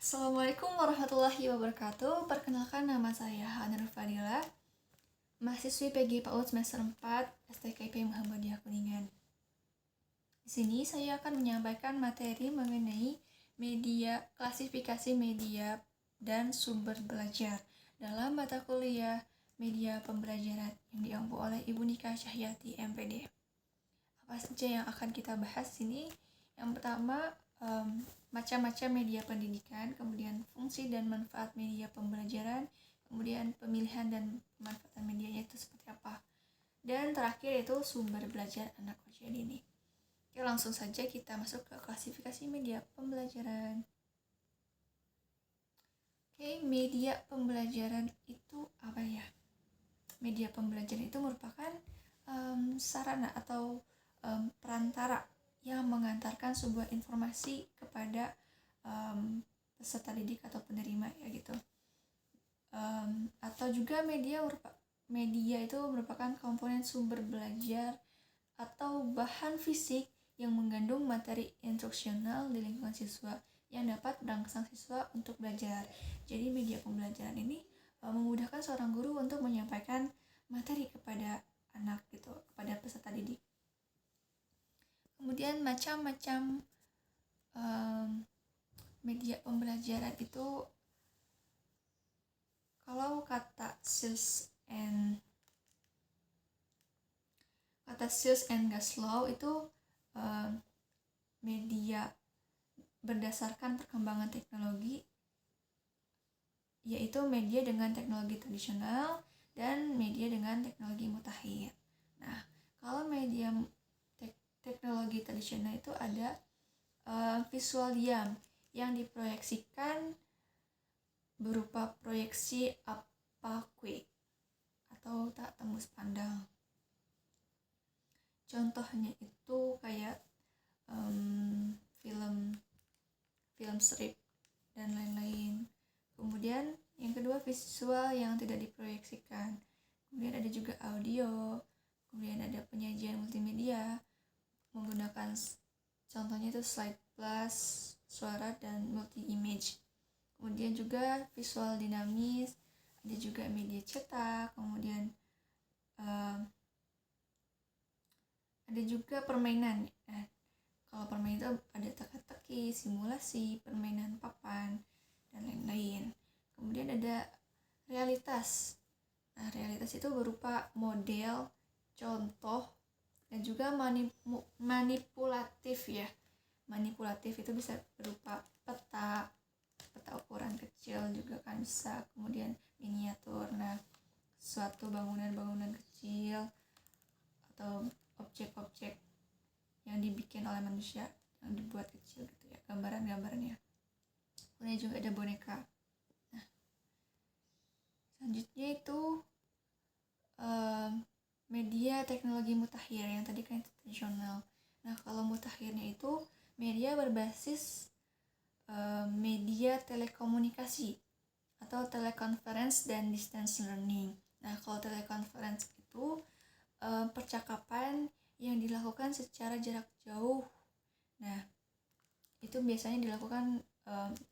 Assalamualaikum warahmatullahi wabarakatuh. Perkenalkan, nama saya Hanur Fadila, mahasiswi PG PAUD semester 4 STKIP Muhammadiyah Kuningan. Di sini saya akan menyampaikan materi mengenai media, klasifikasi media dan sumber belajar dalam mata kuliah media pembelajaran yang diampu oleh Ibu Nika Cahyati MPD. Apa saja yang akan kita bahas sini? Yang pertama, macam-macam media pendidikan, kemudian fungsi dan manfaat media pembelajaran, kemudian pemilihan dan pemanfaatan medianya itu seperti apa, dan terakhir itu sumber belajar anak usia dini. Oke, langsung saja kita masuk ke klasifikasi media pembelajaran. Oke, media pembelajaran itu apa ya? Media pembelajaran itu merupakan sarana atau perantara yang mengantarkan sebuah informasi kepada peserta didik atau penerima, ya gitu. Atau juga media itu merupakan komponen sumber belajar atau bahan fisik yang mengandung materi instruksional di lingkungan siswa yang dapat merangsang siswa untuk belajar. Jadi media pembelajaran ini memudahkan seorang guru untuk menyampaikan materi kepada anak gitu, kepada peserta didik. Kemudian macam-macam media pembelajaran itu, kalau kata Sills and Gaslow itu media berdasarkan perkembangan teknologi, yaitu media dengan teknologi tradisional dan media dengan teknologi mutakhir. Nah, kalau media teknologi tradisional itu ada visual diam yang diproyeksikan berupa proyeksi apaque atau tak tembus pandang. Contohnya itu kayak film strip dan lain-lain. Kemudian yang kedua, visual yang tidak diproyeksikan. Kemudian ada juga audio, kemudian ada penyajian multimedia menggunakan contohnya itu slide plus, suara, dan multi image. Kemudian juga visual dinamis, ada juga media cetak, kemudian ada juga permainan. Nah, kalau permainan itu ada teka-teki, simulasi, permainan papan, dan lain-lain. Kemudian ada realitas. Nah, realitas itu berupa model, contoh, dan juga manipulatif ya. Manipulatif itu bisa berupa peta ukuran kecil juga kan bisa, kemudian miniatur. Nah, suatu bangunan kecil atau objek-objek yang dibikin oleh manusia, yang dibuat kecil gitu ya, gambaran-gambarnya. Kemudian juga ada boneka. Nah, selanjutnya itu media teknologi mutakhir, yang tadi kan itu tradisional. Nah, kalau mutakhirnya itu media berbasis media telekomunikasi atau teleconference dan distance learning. Nah, kalau teleconference itu percakapan yang dilakukan secara jarak jauh. Nah, itu biasanya dilakukan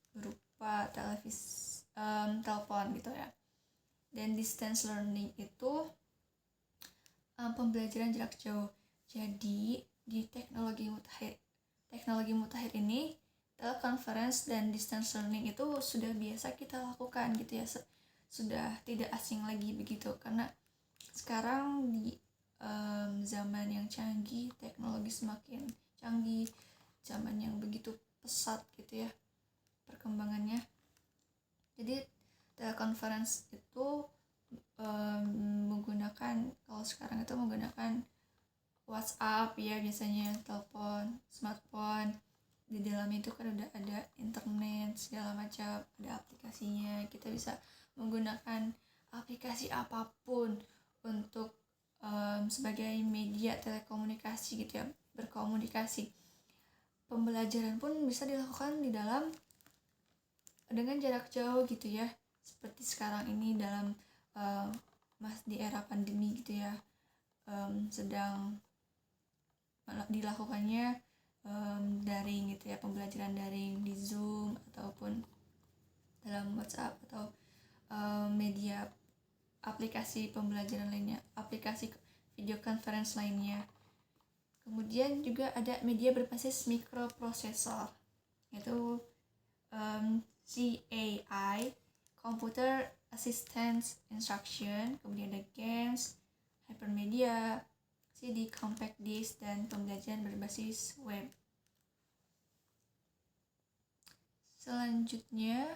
berupa telepon gitu ya. Dan distance learning itu pembelajaran jarak jauh. Jadi di teknologi mutakhir ini, teleconference dan distance learning itu sudah biasa kita lakukan gitu ya, sudah tidak asing lagi begitu, karena sekarang di zaman yang canggih, teknologi semakin canggih, zaman yang begitu pesat gitu ya perkembangannya. Jadi teleconference itu menggunakan, kalau sekarang itu menggunakan WhatsApp ya, biasanya telepon smartphone. Di dalamnya itu kan udah ada internet segala macam, ada aplikasinya. Kita bisa menggunakan aplikasi apapun untuk sebagai media telekomunikasi gitu ya, berkomunikasi. Pembelajaran pun bisa dilakukan di dalam dengan jarak jauh gitu ya, seperti sekarang ini dalam di era pandemi gitu ya, sedang dilakukannya daring gitu ya, pembelajaran daring di Zoom ataupun dalam WhatsApp atau media aplikasi pembelajaran lainnya, aplikasi video conference lainnya. Kemudian juga ada media berbasis mikroprosesor, yaitu CAI, Computer Assistance Instruction, kemudian ada games, hypermedia, CD, compact disc, dan pembelajaran berbasis web. Selanjutnya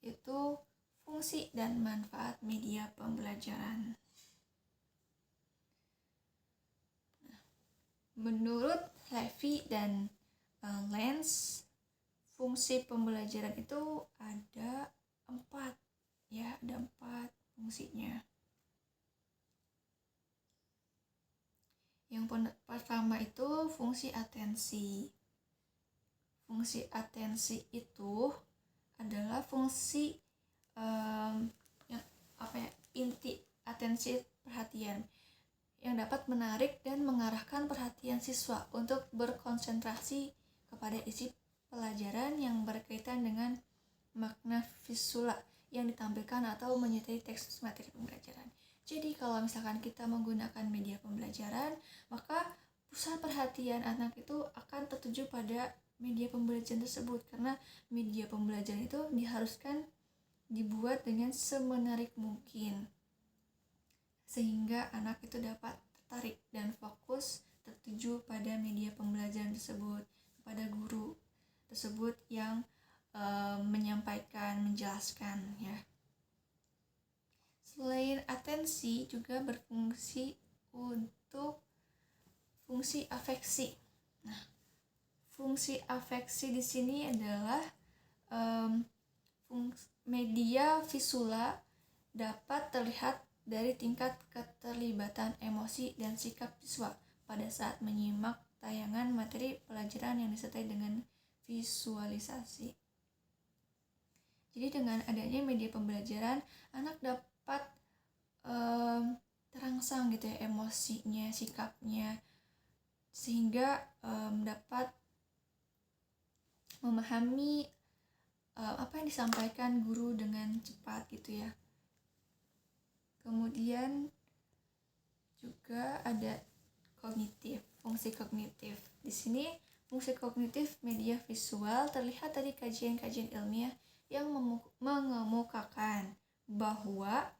itu fungsi dan manfaat media pembelajaran. Menurut Levy dan Lenz, fungsi pembelajaran itu ada 4 fungsinya. Yang pertama itu fungsi atensi. Fungsi atensi itu adalah fungsi inti atensi perhatian yang dapat menarik dan mengarahkan perhatian siswa untuk berkonsentrasi kepada isi pelajaran yang berkaitan dengan makna visual yang ditampilkan atau menyertai teks materi pembelajaran. Jadi kalau misalkan kita menggunakan media pembelajaran, maka pusat perhatian anak itu akan tertuju pada media pembelajaran tersebut, karena media pembelajaran itu diharuskan dibuat dengan semenarik mungkin sehingga anak itu dapat tertarik dan fokus tertuju pada media pembelajaran tersebut, kepada guru tersebut yang menyampaikan, menjelaskan ya. Selain atensi juga berfungsi untuk fungsi afeksi. Nah, fungsi afeksi di sini adalah media visual dapat terlihat dari tingkat keterlibatan emosi dan sikap siswa pada saat menyimak tayangan materi pelajaran yang disertai dengan visualisasi. Jadi dengan adanya media pembelajaran, anak dapat terangsang gitu ya emosinya, sikapnya, sehingga dapat memahami apa yang disampaikan guru dengan cepat gitu ya. Kemudian juga ada kognitif, fungsi kognitif. Di sini fungsi kognitif media visual terlihat dari kajian-kajian ilmiah yang mengemukakan bahwa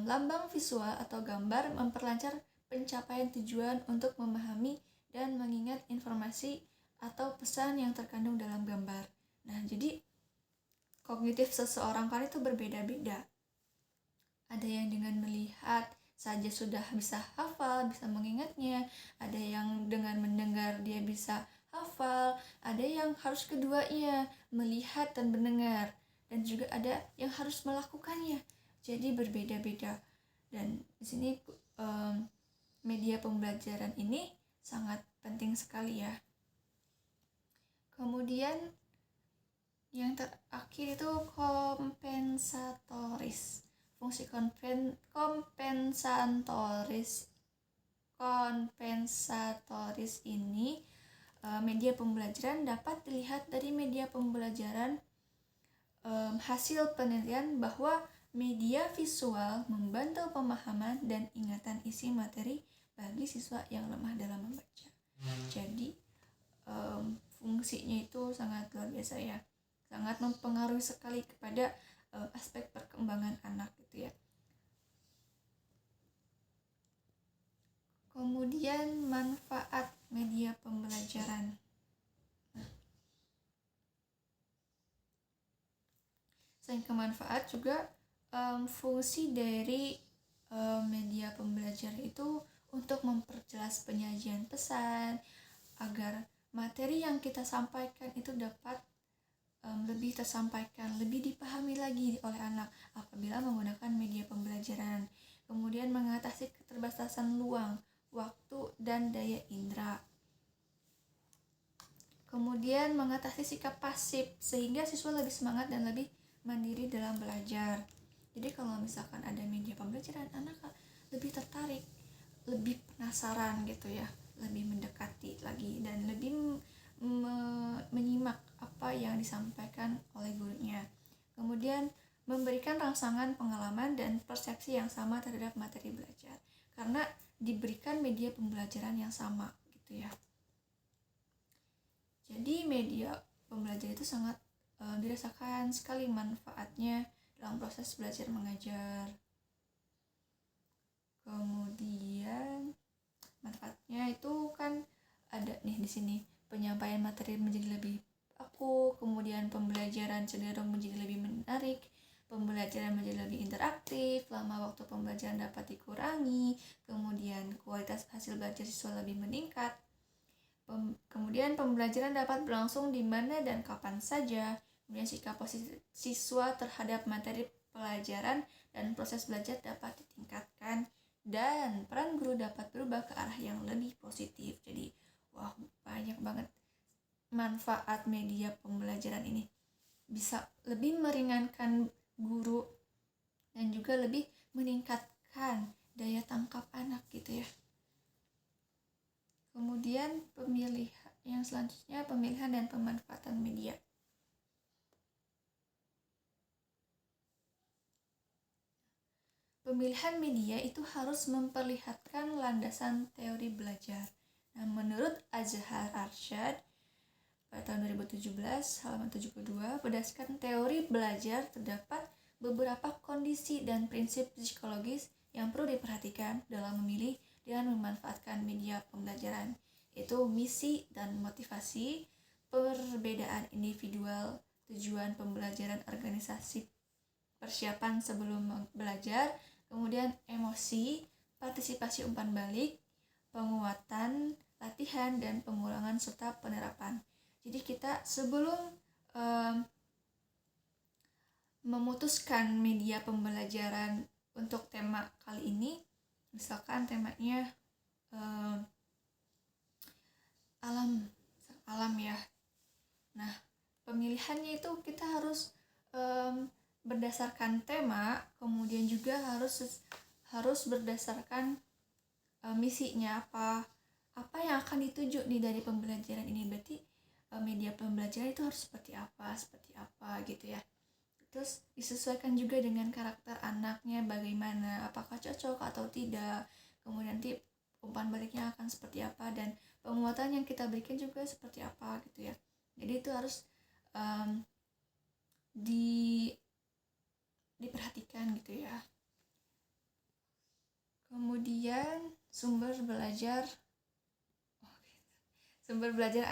lambang visual atau gambar memperlancar pencapaian tujuan untuk memahami dan mengingat informasi atau pesan yang terkandung dalam gambar. Nah, jadi kognitif seseorang kan itu berbeda-beda. Ada yang dengan melihat saja sudah bisa hafal, bisa mengingatnya. Ada yang dengan mendengar dia bisa hafal. Ada yang harus keduanya, melihat dan mendengar. Dan juga ada yang harus melakukannya. Jadi berbeda-beda. Dan di sini media pembelajaran ini sangat penting sekali ya. Kemudian yang terakhir itu kompensatoris. Fungsi kompensatoris ini media pembelajaran dapat dilihat dari media pembelajaran hasil penelitian bahwa media visual membantu pemahaman dan ingatan isi materi bagi siswa yang lemah dalam membaca. Jadi fungsinya itu sangat luar biasa ya, sangat mempengaruhi sekali kepada aspek perkembangan anak gitu ya. Kemudian manfaat media pembelajaran. Selain kemanfaat juga fungsi dari media pembelajaran itu untuk memperjelas penyajian pesan agar materi yang kita sampaikan itu dapat lebih tersampaikan, lebih dipahami lagi oleh anak apabila menggunakan media pembelajaran. Kemudian mengatasi keterbatasan ruang, waktu, dan daya indera. Kemudian mengatasi sikap pasif sehingga siswa lebih semangat dan lebih mandiri dalam belajar. Jadi kalau misalkan ada media pembelajaran, anak lebih tertarik, lebih penasaran gitu ya, lebih mendekati lagi dan lebih menyimak apa yang disampaikan oleh gurunya. Kemudian memberikan rangsangan pengalaman dan persepsi yang sama terhadap materi belajar, karena diberikan media pembelajaran yang sama gitu ya. Jadi media pembelajaran itu sangat dirasakan sekali manfaatnya dalam proses belajar mengajar. Kemudian manfaatnya itu kan ada nih di sini, penyampaian materi menjadi lebih aku, kemudian pembelajaran cenderung menjadi lebih menarik, pembelajaran menjadi lebih interaktif, lama waktu pembelajaran dapat dikurangi, kemudian kualitas hasil belajar siswa lebih meningkat. Kemudian pembelajaran dapat berlangsung di mana dan kapan saja. Kemudian sikap positif siswa terhadap materi pelajaran dan proses belajar dapat ditingkatkan, dan peran guru dapat berubah ke arah yang lebih positif. Jadi, wah, banyak banget manfaat media pembelajaran ini. Bisa lebih meringankan guru dan juga lebih meningkatkan daya tangkap anak gitu ya. Kemudian pemilihan yang selanjutnya, pemilihan dan pemanfaatan media. Pemilihan media itu harus memperlihatkan landasan teori belajar. Nah, menurut Azhar Arsyad pada tahun 2017 halaman 72, berdasarkan teori belajar terdapat beberapa kondisi dan prinsip psikologis yang perlu diperhatikan dalam memilih dan memanfaatkan media pembelajaran, yaitu misi dan motivasi, perbedaan individual, tujuan pembelajaran organisasi, persiapan sebelum belajar, kemudian emosi, partisipasi umpan balik, penguatan, latihan, dan pengulangan serta penerapan. Jadi kita sebelum memutuskan media pembelajaran untuk tema kali ini, misalkan temanya alam ya. Nah, pemilihannya itu kita harus berdasarkan tema, kemudian juga harus berdasarkan misinya apa yang akan dituju nih dari pembelajaran ini. Berarti media pembelajaran itu harus seperti apa gitu ya. Terus disesuaikan juga dengan karakter anaknya, bagaimana, apakah cocok atau tidak, kemudian nanti umpan baliknya akan seperti apa, dan penguatan yang kita berikan juga seperti apa gitu ya. Jadi itu harus diperhatikan gitu ya. Kemudian sumber belajar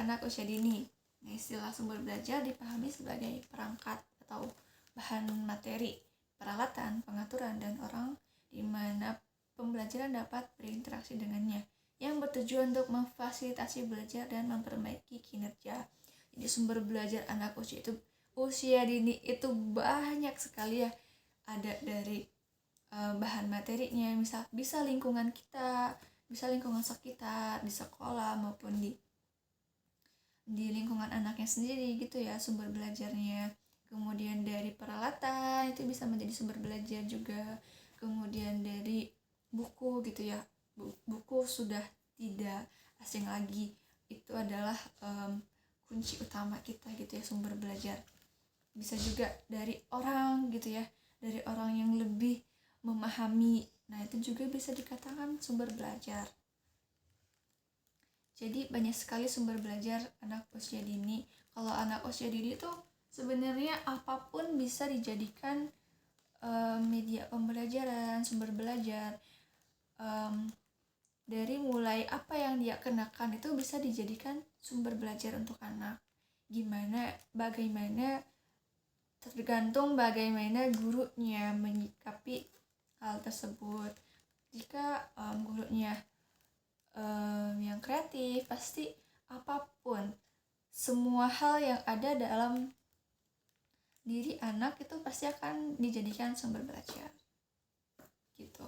anak usia dini. Nah, istilah sumber belajar dipahami sebagai perangkat atau bahan materi, peralatan, pengaturan, dan orang di mana pembelajaran dapat berinteraksi dengannya, yang bertujuan untuk memfasilitasi belajar dan memperbaiki kinerja. Jadi sumber belajar anak usia dini itu banyak sekali ya. Ada dari bahan materinya, misal bisa lingkungan kita, bisa lingkungan sekitar, di sekolah maupun di lingkungan anaknya sendiri gitu ya sumber belajarnya. Kemudian dari peralatan itu bisa menjadi sumber belajar juga. Kemudian dari buku gitu ya, buku sudah tidak asing lagi, itu adalah kunci utama kita gitu ya, sumber belajar. Bisa juga dari orang gitu ya, dari orang yang lebih memahami, nah itu juga bisa dikatakan sumber belajar. Jadi banyak sekali sumber belajar anak usia dini. Kalau anak usia dini itu sebenarnya apapun bisa dijadikan media pembelajaran, sumber belajar. Dari mulai apa yang dia kenakan itu bisa dijadikan sumber belajar untuk anak. Bagaimana tergantung bagaimana gurunya menyikapi hal tersebut. Jika gurunya yang kreatif, pasti apapun, semua hal yang ada dalam diri anak itu pasti akan dijadikan sumber belajar gitu.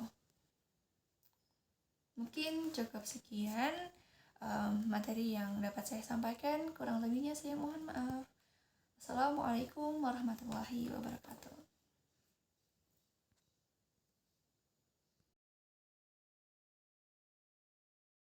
Mungkin cukup sekian materi yang dapat saya sampaikan, kurang lebihnya saya mohon maaf. Assalamualaikum warahmatullahi wabarakatuh.